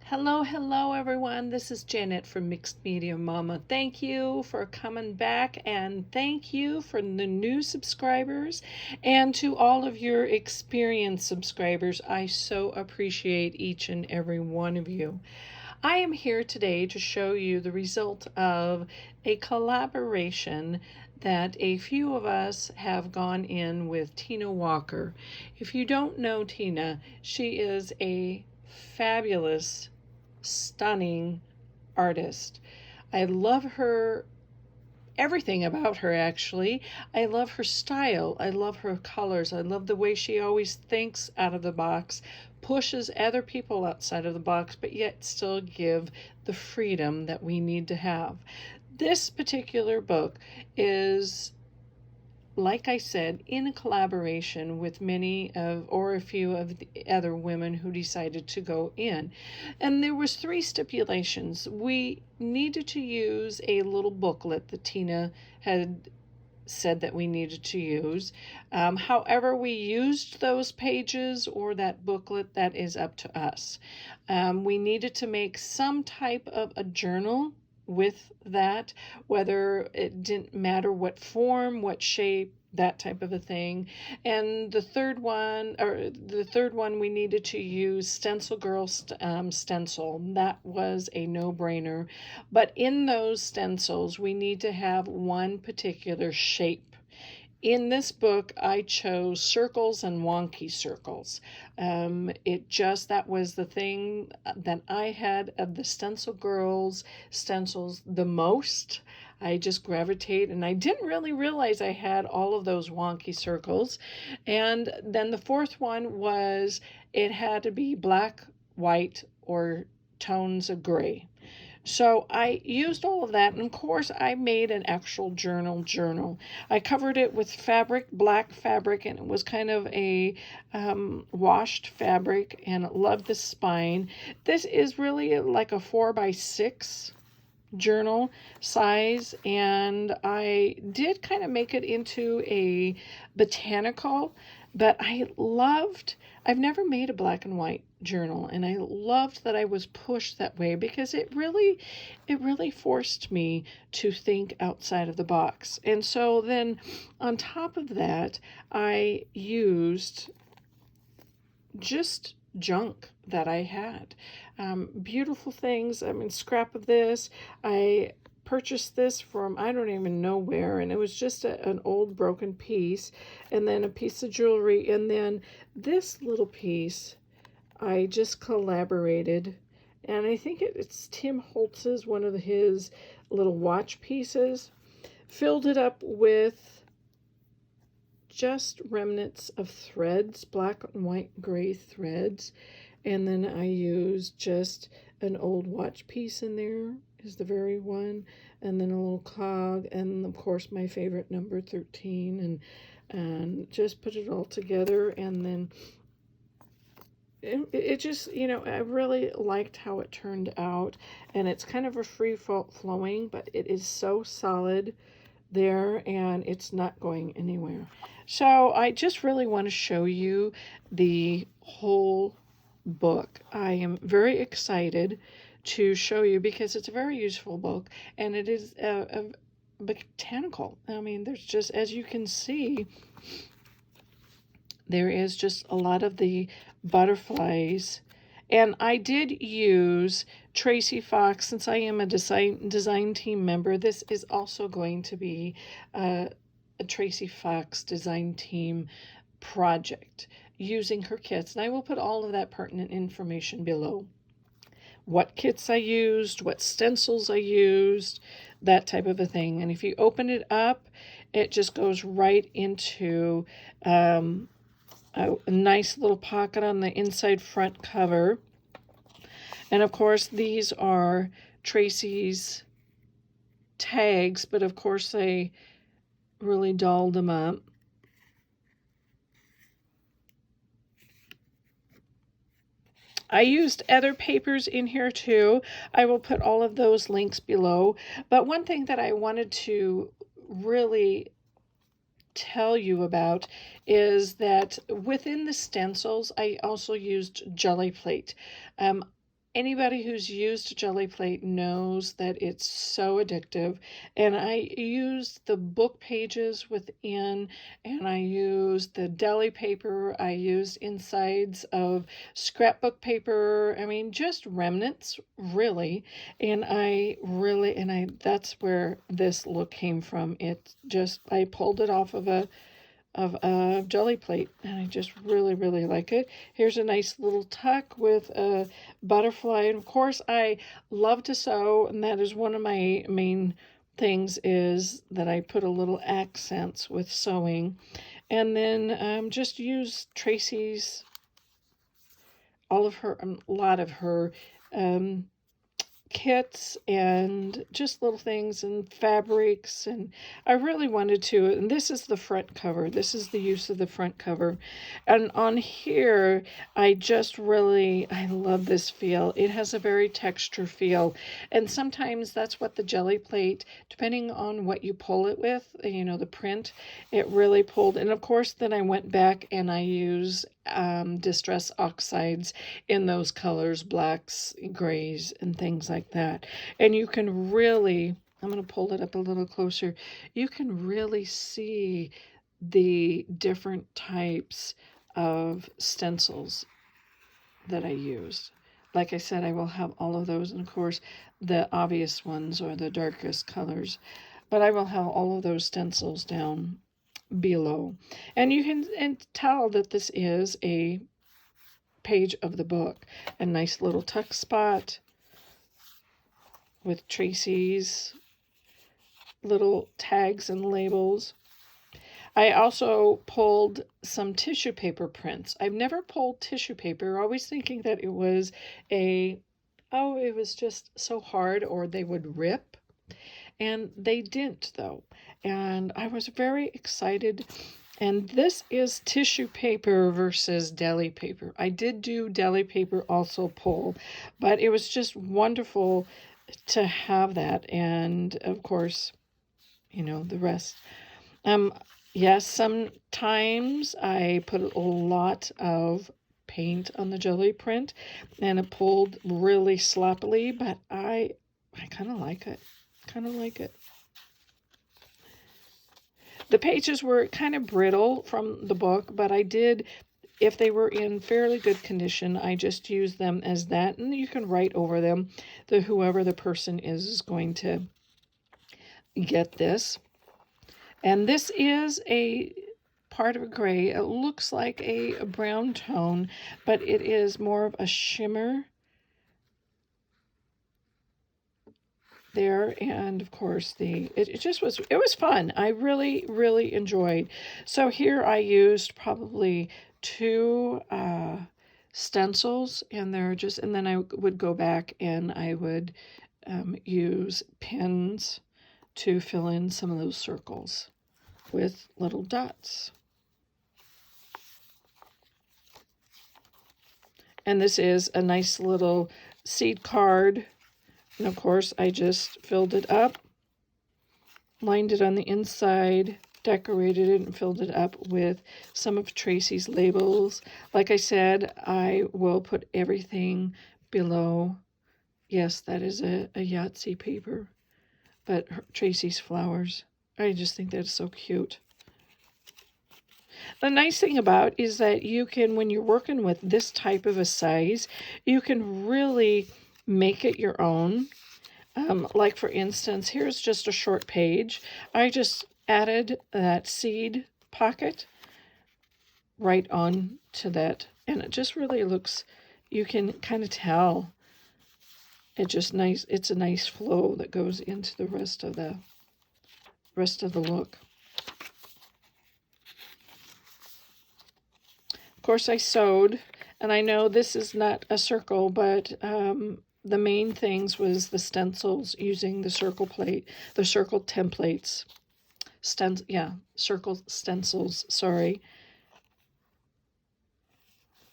Hello everyone. This is Janet from Mixed Media Mama. Thank you for coming back, and thank you for the new subscribers and to all of your experienced subscribers. I so appreciate each and every one of you. I am here today to show you the result of a collaboration that a few of us have gone in with Tina Walker. If you don't know Tina, she is a fabulous, stunning artist. I love her, everything about her actually. I love her style. I love her colors. I love the way she always thinks out of the box, pushes other people outside of the box, but yet still give the freedom that we need to have. This particular book is, like I said, in collaboration with many of, or a few of the other women who decided to go in. And there was 3 stipulations. We needed to use a little booklet that Tina had said that we needed to use. However, we used those pages or that booklet, that is up to us. We needed to make some type of a journal with that, whether it didn't matter what form, what shape, that type of a thing. And the third one, we needed to use Stencil Girl stencil. That was a no-brainer. But in those stencils, we need to have one particular shape. In this book, I chose circles and wonky circles. That was the thing that I had of the Stencil Girls stencils the most. I just gravitate, and I didn't really realize I had all of those wonky circles. And then the fourth one was it had to be black, white, or tones of gray. So I used all of that, and of course I made an actual journal. I covered it with fabric, black fabric, and it was kind of a washed fabric, and I loved the spine. This is really like a 4x6 journal size, and I did kind of make it into a botanical, but I've never made a black and white journal, and I loved that I was pushed that way because it really forced me to think outside of the box. And so then on top of that, I used just junk that I had. Beautiful things. I mean, scrap of this. I purchased this from I don't even know where, and it was just an old broken piece, and then a piece of jewelry, and then this little piece I just collaborated, and I think it's Tim Holtz's, one of his little watch pieces. Filled it up with just remnants of threads, black and white gray threads, and then I used just an old watch piece in there is the very one, and then a little cog, and of course my favorite number 13, and just put it all together. And then it just, I really liked how it turned out, and it's kind of a free flowing, but it is so solid there, and it's not going anywhere. So I just really want to show you the whole book. I am very excited to show you because it's a very useful book, and it is a botanical. I mean, there's just, as you can see, there is just a lot of the butterflies. And I did use Tracie Fox, since I am a design team member. This is also going to be a Tracie Fox design team project using her kits. And I will put all of that pertinent information below. What kits I used, what stencils I used, that type of a thing. And if you open it up, it just goes right into a nice little pocket on the inside front cover. And of course, these are Tracie's tags, but of course they really dolled them up. I used other papers in here too. I will put all of those links below. But one thing that I wanted to really tell you about is that within the stencils, I also used jelly plate. anybody who's used a jelly plate knows that it's so addictive. And I use the book pages within, and I use the deli paper. I used insides of scrapbook paper. I mean, just remnants, really. And that's where this look came from. I pulled it off of a jelly plate, and I just really like it. Here's a nice little tuck with a butterfly, and of course I love to sew, and that is one of my main things, is that I put a little accents with sewing. And then just use Tracie's, a lot of her kits and just little things and fabrics, and I really wanted to, and this is the front cover. This is the use of the front cover. And on here, I love this feel. It has a very texture feel, and sometimes that's what the jelly plate, depending on what you pull it with, the print, it really pulled. And of course then I went back and I use distress oxides in those colors, blacks, grays, and things like that. And you can really, I'm going to pull it up a little closer, you can really see the different types of stencils that I used. Like I said, I will have all of those, and of course the obvious ones or the darkest colors, but I will have all of those stencils down below. And you can tell that this is a page of the book. A nice little tuck spot with Tracie's little tags and labels. I also pulled some tissue paper prints. I've never pulled tissue paper, always thinking that it was it was just so hard or they would rip. And they didn't, though. And I was very excited. And this is tissue paper versus deli paper. I did do deli paper also pull, but it was just wonderful to have that. And of course, the rest. Yes, sometimes I put a lot of paint on the jelly print and it pulled really sloppily, but I kind of like it. The pages were kind of brittle from the book, but I did, if they were in fairly good condition, I just used them as that, and you can write over them, whoever the person is going to get this. And this is a part of a gray. It looks like a brown tone, but it is more of a shimmer there. And of course it was fun. I really enjoyed. So here I used probably 2 stencils, and then I would go back and I would use pins to fill in some of those circles with little dots. And this is a nice little seed card. And of course, I just filled it up, lined it on the inside, decorated it, and filled it up with some of Tracie's labels. Like I said, I will put everything below. Yes, that is a Yahtzee paper, but Tracie's flowers. I just think that's so cute. The nice thing about is that you can, when you're working with this type of a size, you can really make it your own. Like for instance, here's just a short page. I just added that seed pocket right on to that, and it just really looks, you can kind of tell it's a nice flow that goes into the rest of the look. Of course, I sewed, and I know this is not a circle, but the main things was the stencils using the circle templates. Circle stencils, sorry.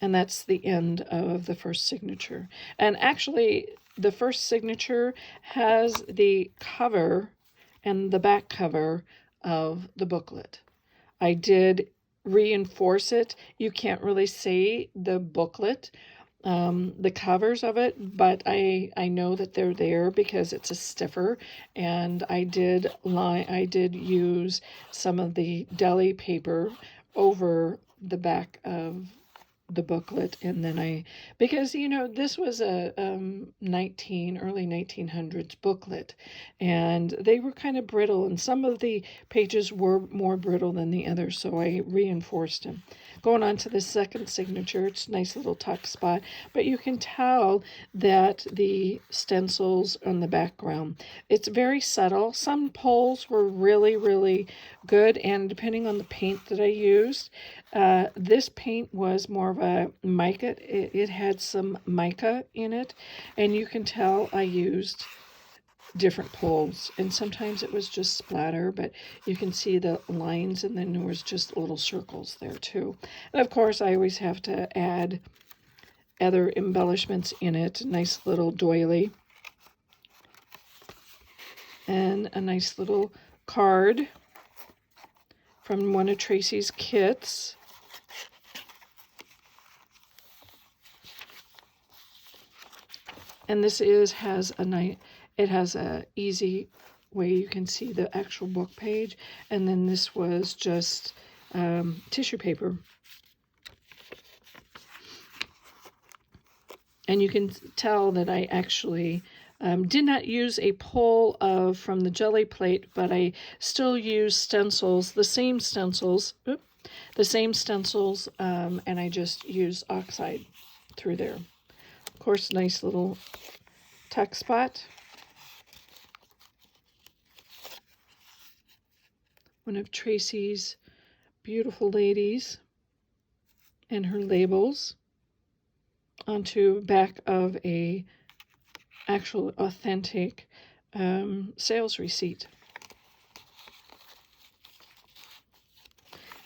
And that's the end of the first signature. And actually, the first signature has the cover and the back cover of the booklet. I did reinforce it. You can't really see the booklet, the covers of it, but I know that they're there because it's a stiffer, and I did use some of the deli paper over the back of the booklet, and then because this was a early 1900s booklet, and they were kind of brittle, and some of the pages were more brittle than the others, so I reinforced them. Going on to the second signature, it's a nice little tuck spot, but you can tell that the stencils on the background, it's very subtle. Some pulls were really, really good, and depending on the paint that I used, this paint was more of a mica. It had some mica in it, and you can tell I used different pulls, and sometimes it was just splatter, but you can see the lines, and then there was just little circles there too. And of course, I always have to add other embellishments in it. A nice little doily, and a nice little card from one of Tracie's kits. And this has a easy way you can see the actual book page, and then this was just tissue paper. And you can tell that I actually did not use a pull from the jelly plate, but I still used stencils, the same stencils, and I just used oxide through there. Of course, nice little tuck spot. One of Tracie's beautiful ladies and her labels onto back of a actual authentic sales receipt.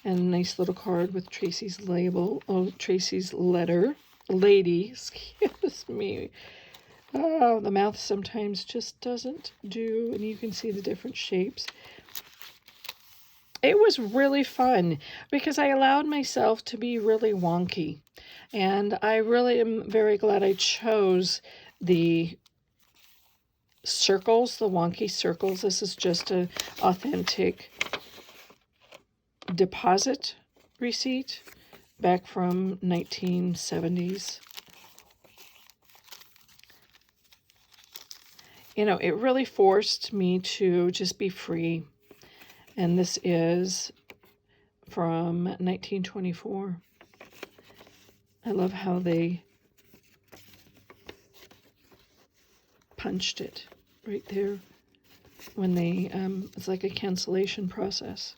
And a nice little card with Tracie's label, Tracie's lady, excuse me. Oh, the mouth sometimes just doesn't do, and you can see the different shapes. It was really fun because I allowed myself to be really wonky, and I really am very glad I chose the circles, the wonky circles. This is just an authentic deposit receipt back from 1970s. It really forced me to just be free. And this is from 1924. I love how they punched it right there when they, it's like a cancellation process.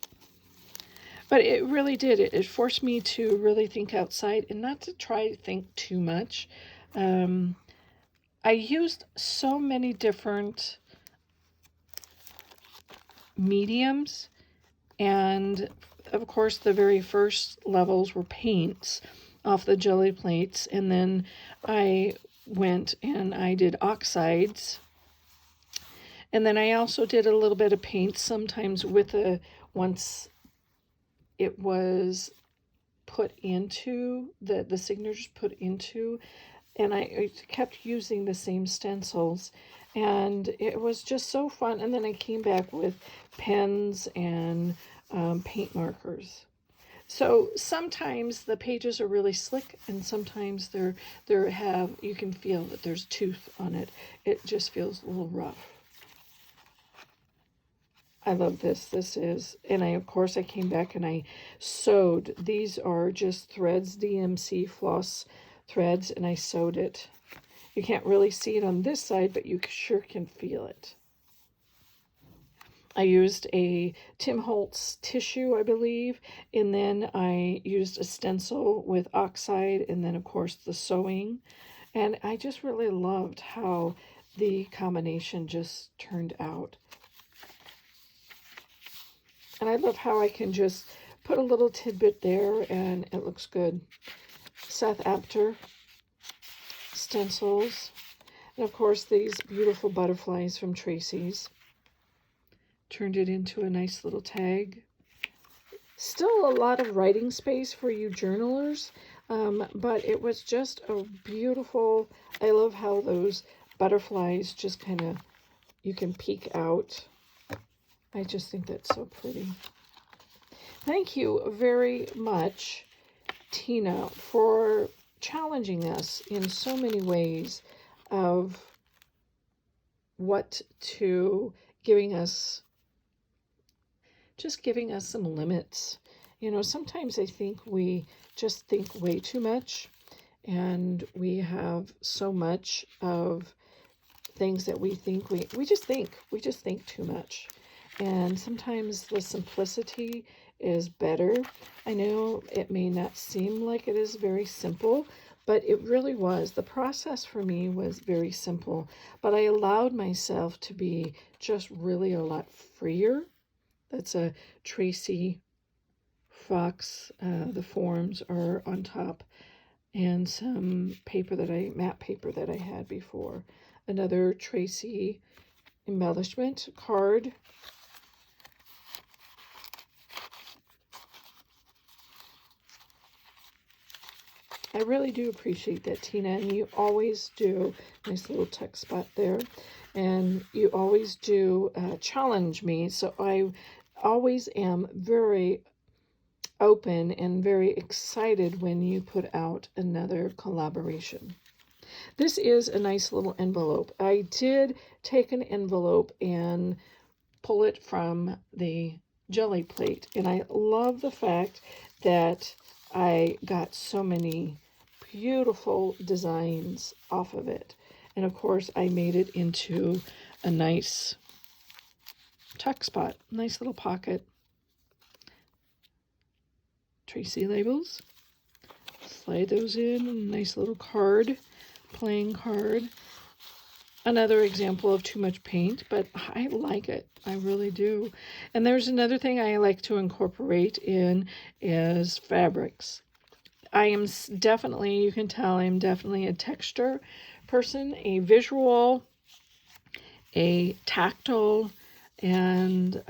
But it really did. It forced me to really think outside and not to try to think too much. I used so many different mediums, and of course the very first levels were paints off the jelly plates, and then I went and I did oxides, and then I also did a little bit of paint sometimes with once it was put into the signatures put into, and I kept using the same stencils, and it was just so fun. And then I came back with pens and paint markers. So sometimes the pages are really slick, and sometimes you can feel that there's tooth on it. It just feels a little rough. I love this. And of course I came back and I sewed. These are just threads, DMC floss threads, and I sewed it. You can't really see it on this side, but you sure can feel it. I used a Tim Holtz tissue, I believe, and then I used a stencil with oxide, and then of course the sewing. And I just really loved how the combination just turned out. And I love how I can just put a little tidbit there and it looks good. Seth Apter stencils. And of course these beautiful butterflies from Tracie's. Turned it into a nice little tag. Still a lot of writing space for you journalers. but it was just a beautiful, I love how those butterflies just kind of, you can peek out. I just think that's so pretty. Thank you very much, Tina, for challenging us in so many ways of what to, giving us some limits. You know, sometimes I think we just think way too much, and we have so much of things that we think we just think too much. And sometimes the simplicity is better. I know it may not seem like it is very simple, but it really was. The process for me was very simple, but I allowed myself to be just really a lot freer. That's a Tracie Fox. The forms are on top, and some paper that matte paper that I had before. Another Tracie embellishment card. I really do appreciate that, Tina, and you always do. Nice little text spot there. And you always do challenge me, so I always am very open and very excited when you put out another collaboration. This is a nice little envelope. I did take an envelope and pull it from the jelly plate, and I love the fact that I got so many beautiful designs off of it. And of course, I made it into a nice tuck spot, nice little pocket. Tracie labels, slide those in, nice little card, playing card. Another example of too much paint, but I like it. I really do. And there's another thing I like to incorporate in is fabrics. I am definitely, you can tell I'm definitely a texture person, a visual, a tactile, and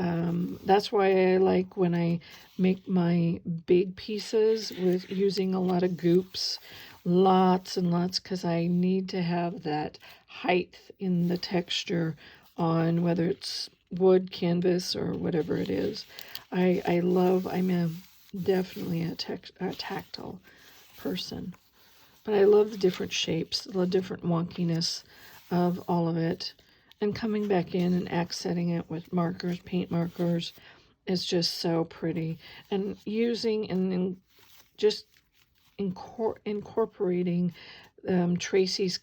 that's why I like when I make my big pieces with using a lot of goops, lots and lots, because I need to have that height in the texture on whether it's wood, canvas, or whatever it is. I'm definitely a tactile person, but I love the different shapes, the different wonkiness of all of it, and coming back in and accenting it with markers, paint markers, is just so pretty. And using and just incorporating Tracie's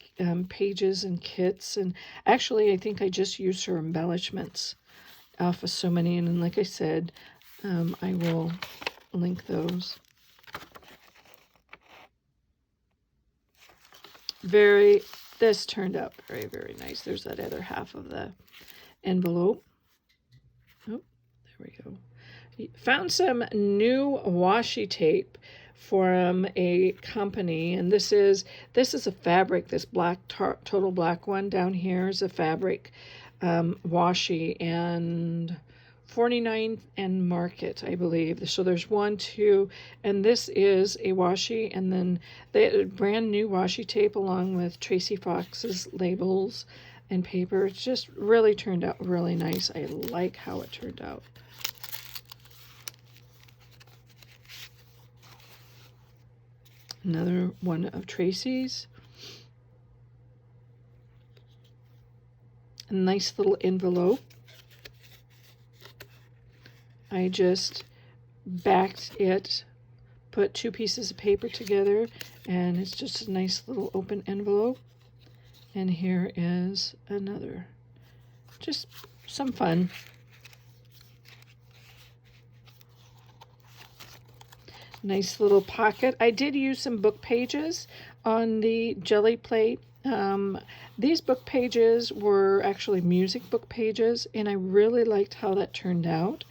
pages and kits. And actually, I think I just used her embellishments off of so many. And like I said, I will link those. This turned out very, very nice. There's that other half of the envelope. Oh, there we go. Found some new washi tape from a company, and this is a fabric. This black total black one down here is a fabric washi, and 49 and Market, I believe. So there's 1, 2, and this is a washi, and then the brand new washi tape along with Tracie Fox's labels and paper. It's just really turned out really nice. I like how it turned out. Another one of Tracie's. A nice little envelope. I just backed it, put 2 pieces of paper together, and it's just a nice little open envelope. And here is another. Just some fun. Nice little pocket. I did use some book pages on the jelly plate. These book pages were actually music book pages, and I really liked how that turned out.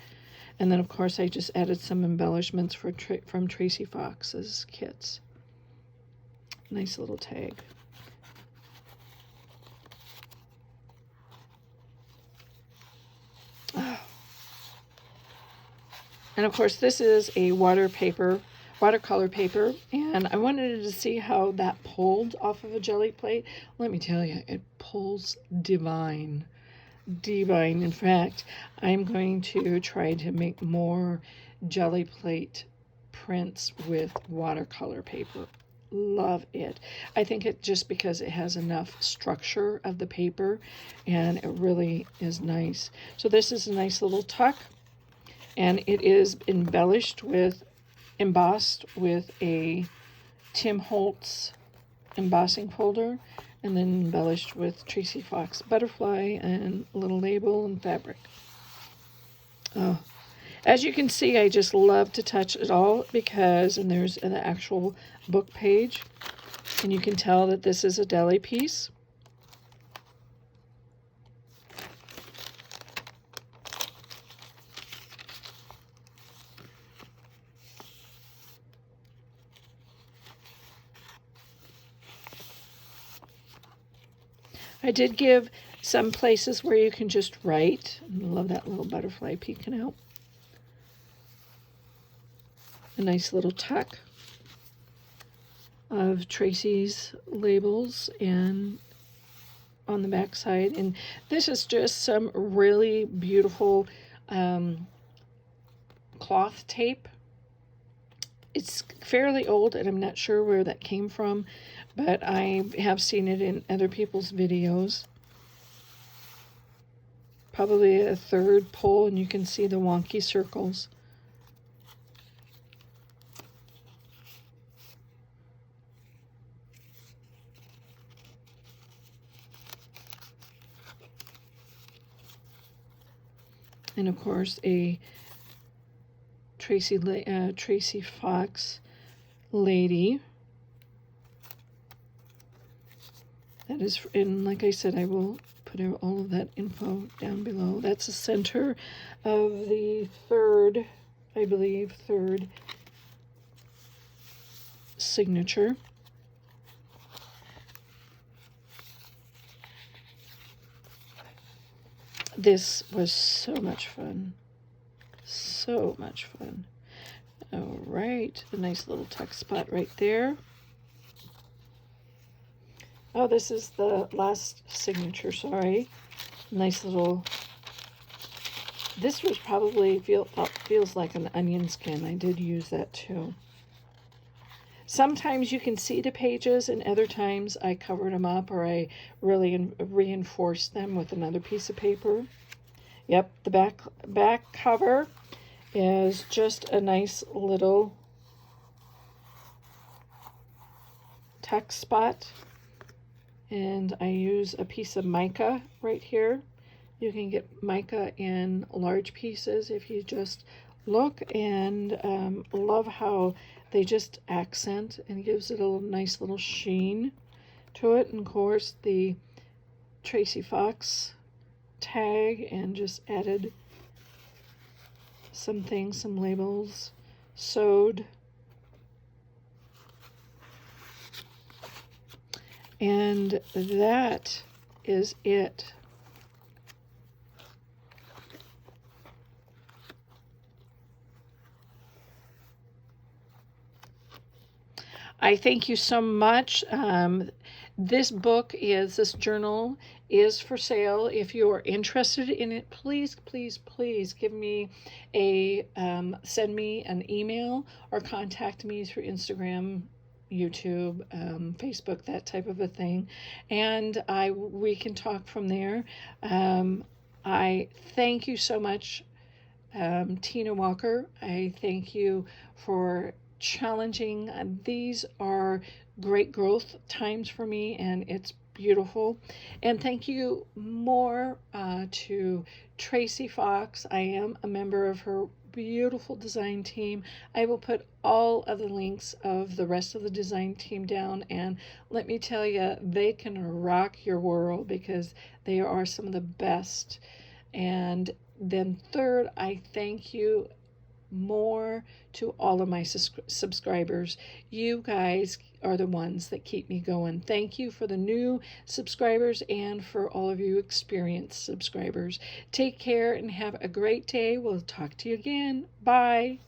And then, of course, I just added some embellishments from Tracie Fox's kits. Nice little tag. Oh. And, of course, this is a water paper watercolor paper, and I wanted to see how that pulled off of a jelly plate. Let me tell you, it pulls divine. Divine. In fact, I'm going to try to make more jelly plate prints with watercolor paper. Love it. I think it just because it has enough structure of the paper, and it really is nice. So this is a nice little tuck, and it is embossed with a Tim Holtz embossing folder, and then embellished with Tracie Fox butterfly and a little label and fabric. Oh, as you can see, I just love to touch it all because, and there's an actual book page, and you can tell that this is a deli piece. I did give some places where you can just write. I love that little butterfly peeking out. A nice little tuck of Tracie's labels and on the back side. And this is just some really beautiful cloth tape. It's fairly old, and I'm not sure where that came from, but I have seen it in other people's videos. Probably a third pull, and you can see the wonky circles. And of course, a Tracie Fox lady. That is, and like I said, I will put all of that info down below. That's the center of the third, I believe, third signature. This was so much fun. So much fun. All right, a nice little tuck spot right there. Oh, this is the last signature, sorry. Nice little, this was probably, feels like an onion skin. I did use that too. Sometimes you can see the pages, and other times I covered them up, or I really reinforced them with another piece of paper. Yep, the back cover is just a nice little tuck spot, and I use a piece of mica right here. You can get mica in large pieces if you just look, and love how they just accent and gives it a nice little sheen to it. And of course the Tracie Fox tag, and just added some things, some labels, sewed. And that is it. I thank you so much. This journal is for sale. If you are interested in it, please, please, please give me send me an email or contact me through Instagram, YouTube, Facebook, that type of a thing, and we can talk from there. I thank you so much, Tina Walker. I thank you for challenging. These are great growth times for me, and it's beautiful. And thank you more to Tracie Fox. I am a member of her beautiful design team. I will put all of the links of the rest of the design team down, and let me tell you, they can rock your world because they are some of the best. And then third, I thank you more to all of my subscribers. You guys are the ones that keep me going. Thank you for the new subscribers and for all of you experienced subscribers. Take care and have a great day. We'll talk to you again. Bye.